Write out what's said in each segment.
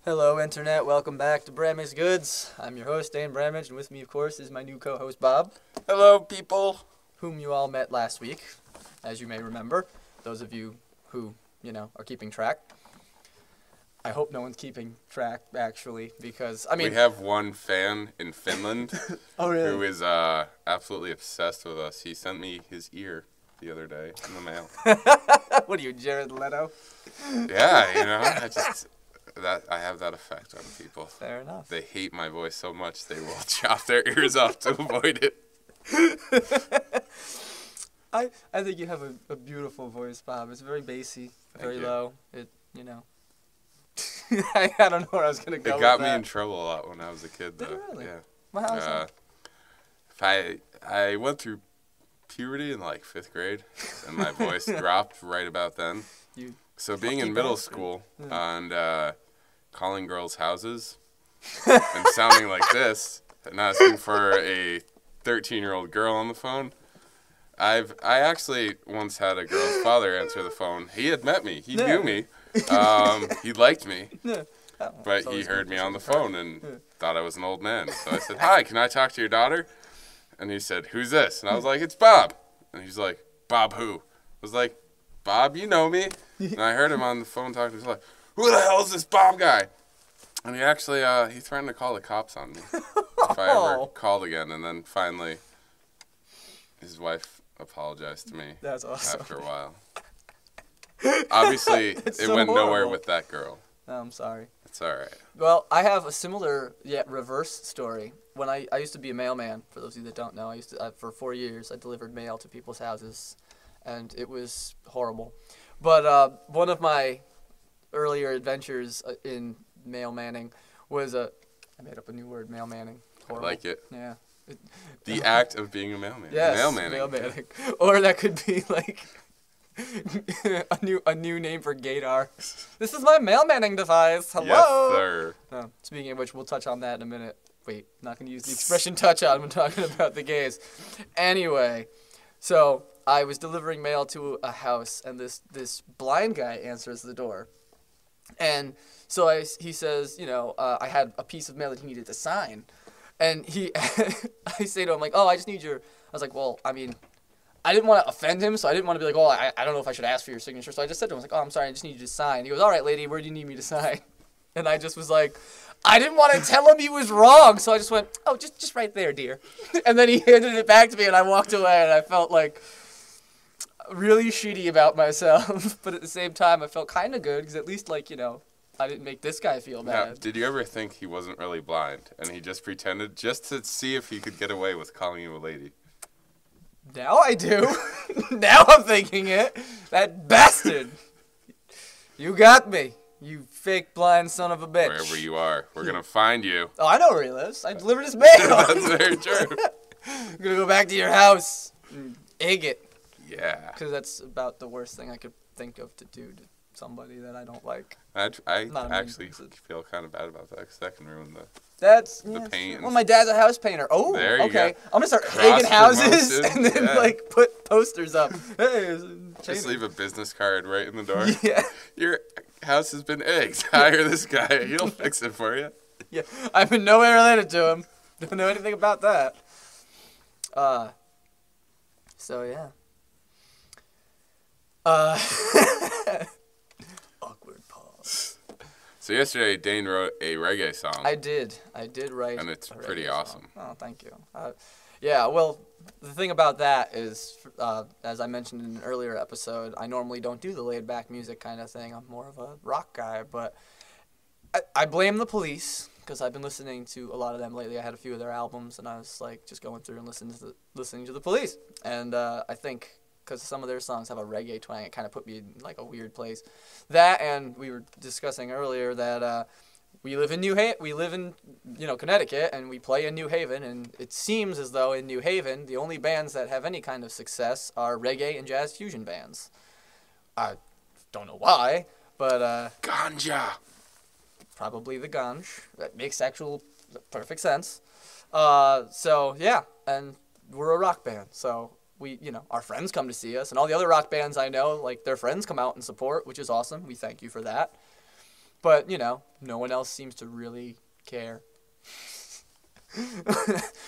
Hello, Internet. Welcome back to Bramaged Goods. I'm your host, Dan Bramaged, and with me, of course, is my new co-host, Bob, Hello, people. whom you all met last week, as you may remember. Those of you who, are keeping track. I hope no one's keeping track, actually, because, We have one fan in Finland Oh, really? who is absolutely obsessed with us. He sent me his ear the other day in the mail. What are you, Jared Leto? Yeah, I have that effect on people. Fair enough. They hate my voice so much they will chop their ears off to avoid it. I think you have a beautiful voice, Bob. It's very bassy, very low. I don't know where I was going to go It with got me that. in trouble a lot when I was a kid, though. Did it really? Yeah. Well, how was that? I went through puberty in like 5th grade, and my voice dropped right about then. So being in middle school and calling girls' houses and sounding like this and asking for a 13-year-old girl on the phone. I actually once had a girl's father answer the phone. He had met me. He knew me. He liked me. But he heard me on the phone and thought I was an old man. So I said, "Hi, can I talk to your daughter?" And he said, "Who's this?" And I was like, "It's Bob." And he's like, "Bob who?" I was like, "Bob, you know me." And I heard him on the phone talking. He's like, "Who the hell is this Bob guy?" And he actually, he threatened to call the cops on me if I ever called again. And then finally, his wife apologized to me. That's awesome. After a while. Obviously, it so went nowhere horrible. with that girl. Oh, I'm sorry. It's all right. Well, I have a similar yet reverse story. When I used to be a mailman, for those of you that don't know, for 4 years I delivered mail to people's houses, and it was horrible. But one of my earlier adventures in mailmanning was I made up a new word, mailmanning. Horrible. I like it. Yeah. The act of being a mailman. Yes, Mailmanning. mailmanning. Or that could be like a new name for gaydar. This is my mailmanning device. Hello. Yes, sir. Speaking of which, we'll touch on that in a minute. Wait, not going to use the expression touch on when talking about the gays. Anyway, so I was delivering mail to a house, and this blind guy answers the door. And so he says, I had a piece of mail that he needed to sign. And I say to him, like, "Oh, I just need I was like, well, I mean, I didn't want to offend him, so I didn't want to be like, oh, I don't know if I should ask for your signature. So I just said to him, I was like, "Oh, I'm sorry, I just need you to sign." He goes, "All right, lady, where do you need me to sign?" And I just was like, I didn't want to tell him he was wrong, so I just went, "Oh, just right there, dear." And then he handed it back to me, and I walked away, and I felt like really shitty about myself. But at the same time, I felt kind of good, because at least, like, I didn't make this guy feel Now, bad. did you ever think he wasn't really blind and he just pretended just to see if he could get away with calling you a lady? Now I do. Now I'm thinking it. That bastard. You got me. You fake blind son of a bitch. Wherever you are, we're going to find you. Oh, I know where he lives. I delivered his mail. That's very true. I'm going to go back to your house and egg it. Yeah. Because that's about the worst thing I could think of to do to somebody that I don't like. I Not a actually mean- feel kind of bad about that because that can ruin the... That's paint. Well, my dad's a house painter. Oh, There you okay. go. I'm gonna start egging houses Cross-promotion, and then yeah. like put posters up. Hey, Just leave a business card right in the door. Yeah, Your house has been egged. Hire this guy. He'll fix it for you. yeah. I'm in no way related to him. Don't know anything about that. So yeah. Awkward pause. So yesterday, Dane wrote a reggae song. I did write. And it's a pretty reggae awesome. song. Oh, thank you. Yeah, well, the thing about that is, as I mentioned in an earlier episode, I normally don't do the laid-back music kind of thing. I'm more of a rock guy, but I blame the Police because I've been listening to a lot of them lately. I had a few of their albums, and I was like just going through and listening to the Police, and I think because some of their songs have a reggae twang, it kind of put me in like a weird place. That, and we were discussing earlier that we live in Connecticut, and we play in New Haven, and it seems as though in New Haven the only bands that have any kind of success are reggae and jazz fusion bands. I don't know why, but Ganja. probably the ganj. That makes perfect sense. So yeah, and we're a rock band, so our friends come to see us, and all the other rock bands I know, like, their friends come out and support, which is awesome. We thank you for that. But, you know, no one else seems to really care.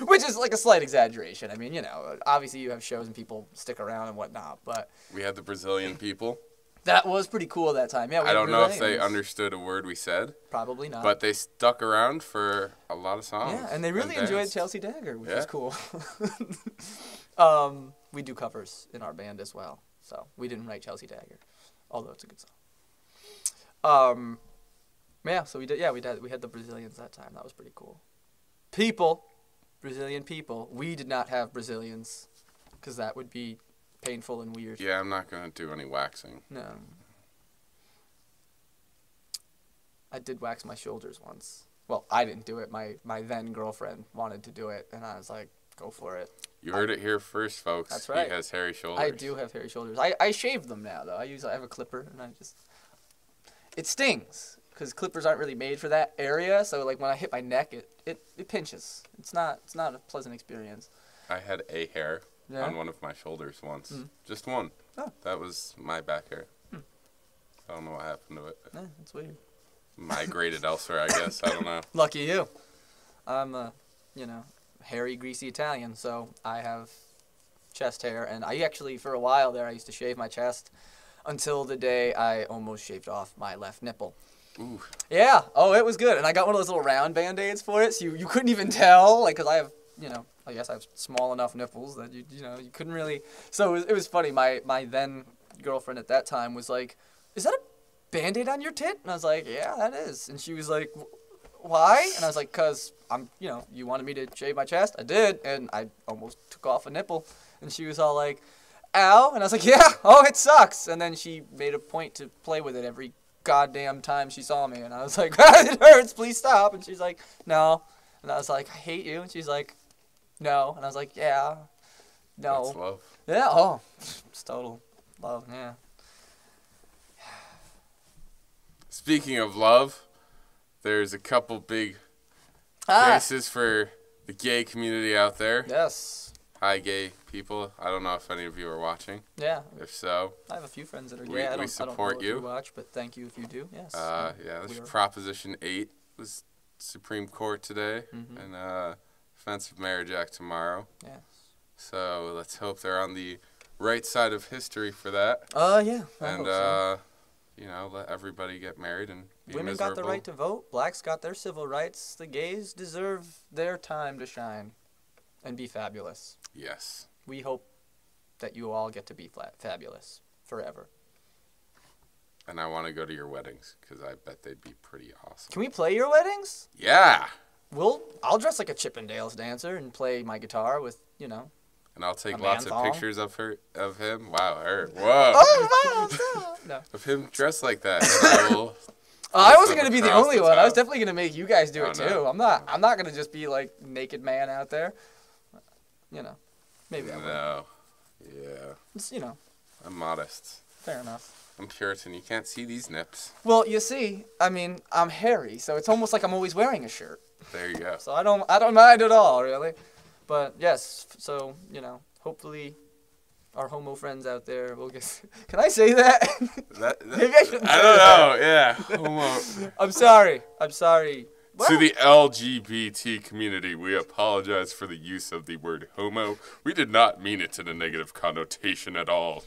Which is like a slight exaggeration. I mean, you know, obviously you have shows and people stick around and whatnot, but... We had the Brazilian people. That was pretty cool that time. Yeah, I don't know if they understood a word we said. Probably not. But they stuck around for a lot of songs. Yeah, and they really enjoyed Chelsea Dagger, which is cool. We do covers in our band as well. So we didn't write Chelsea Dagger, although it's a good song. Yeah, so we did. Yeah, we had the Brazilians that time. That was pretty cool. Brazilian people. We did not have Brazilians, because that would be painful and weird. Yeah, I'm not gonna do any waxing. No. I did wax my shoulders once. Well, I didn't do it. My then girlfriend wanted to do it, and I was like, "Go for it." You heard it here first, folks. That's right. He has hairy shoulders. I do have hairy shoulders. I shave them now though. I have a clipper, and it stings because clippers aren't really made for that area. So like when I hit my neck, it pinches. It's not a pleasant experience. I had a hair on one of my shoulders once. Just one. Oh. That was my back hair. I don't know what happened to it. That's weird. Migrated elsewhere, I guess. I don't know. Lucky you. I'm hairy, greasy Italian, so I have chest hair, and I actually, for a while there, I used to shave my chest until the day I almost shaved off my left nipple. Ooh. Yeah. Oh, it was good, and I got one of those little round Band-Aids for it, so you couldn't even tell, like, because I have, I guess I have small enough nipples that, you couldn't really, so it was funny. My then girlfriend at that time was like, "Is that a Band-Aid on your tit?" And I was like, "Yeah, that is." And she was like, "Why?" And I was like, "'Cause you wanted me to shave my chest." I did, and I almost took off a nipple. And she was all like, "Ow." And I was like, "Yeah, oh, it sucks." And then she made a point to play with it every goddamn time she saw me. And I was like, "It hurts, please stop." And she's like, "No." And I was like, "I hate you." And she's like, "No." And I was like, "Yeah, no." That's love. Yeah, oh, it's total love, yeah. Speaking of love, there's a couple big cases for the gay community out there. Yes. Hi, gay people. I don't know if any of you are watching. Yeah. If so, I have a few friends that are gay. We support you. If you watch, but thank you if you do. Yes. This Proposition 8 was Supreme Court today, and Offensive Marriage Act tomorrow. Yes. So let's hope they're on the right side of history for that. Yeah. And so. Let everybody get married and be Women miserable. got the right to vote. Blacks got their civil rights. The gays deserve their time to shine and be fabulous. Yes. We hope that you all get to be fabulous forever. And I want to go to your weddings because I bet they'd be pretty awesome. Can we play your weddings? Yeah. I'll dress like a Chippendales dancer and play my guitar with, And I'll take lots of pictures of him. Wow, her. Whoa. Oh, wow. No. Of him dressed like that. And I will I wasn't gonna be the only one. I was definitely gonna make you guys do it too. No. I'm not gonna just be like naked man out there. Maybe I will. No. Yeah. It's, I'm modest. fair enough. I'm Puritan. You can't see these nips. Well, you see, I mean, I'm hairy, so it's almost like I'm always wearing a shirt. There you go. So I don't mind at all, really. But yes, so hopefully our homo friends out there will get. Can I say that? Maybe I shouldn't. I don't know. Yeah, homo. I'm sorry. What? To the LGBT community, we apologize for the use of the word homo. We did not mean it in a negative connotation at all.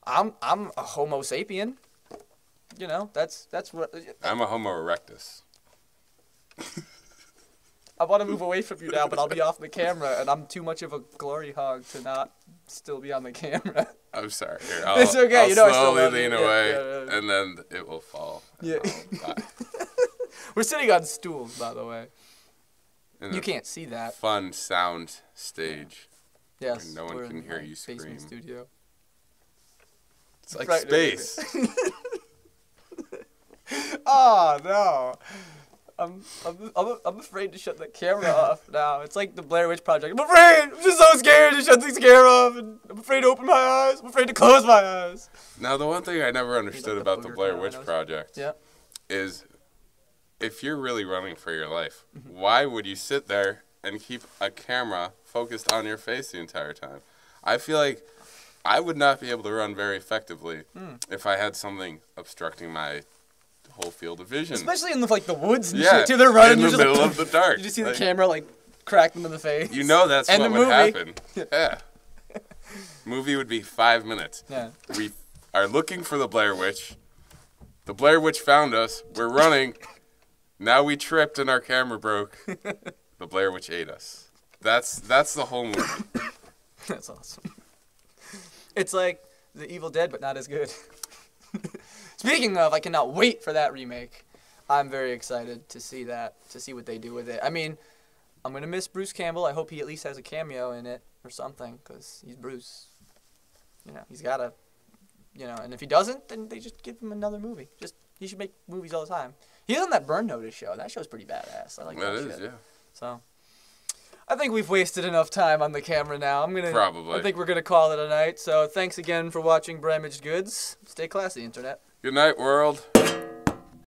I'm a homo sapien. That's what. I'm a homo erectus. I want to move away from you now, but I'll be off the camera, and I'm too much of a glory hog to not still be on the camera. I'm sorry. Here, It's okay. I'll I still slowly love lean you. away, Yeah. and then it will fall. Yeah. Bye. We're sitting on stools, by the way. In You a can't see that. Fun sound stage. Yes. No one we're can in hear my you scream. basement studio. It's like Right. space. Oh no. I'm afraid to shut the camera off now. It's like the Blair Witch Project. I'm afraid. I'm just so scared to shut this camera off, and I'm afraid to open my eyes. I'm afraid to close my eyes. Now, the one thing I never understood about the Blair Witch Project is if you're really running for your life, why would you sit there and keep a camera focused on your face the entire time? I feel like I would not be able to run very effectively if I had something obstructing my whole field of vision. Especially in the woods and shit too. They're running in the middle of the dark. You just see the camera crack them in the face. You know that's what would happen. Yeah. Movie would be 5 minutes. Yeah. We are looking for the Blair Witch. The Blair Witch found us. We're running. Now we tripped and our camera broke. The Blair Witch ate us. That's the whole movie. That's awesome. It's like The Evil Dead, but not as good. Speaking of, I cannot wait for that remake. I'm very excited to see that, to see what they do with it. I mean, I'm going to miss Bruce Campbell. I hope he at least has a cameo in it or something, because he's Bruce. He's got to, and if he doesn't, then they just give him another movie. He should make movies all the time. He's on that Burn Notice show. That show's pretty badass. I like that shit. That is, yeah. So, I think we've wasted enough time on the camera now. Probably. I think we're going to call it a night. So, thanks again for watching Bramaged Goods. Stay classy, Internet. Good night, world.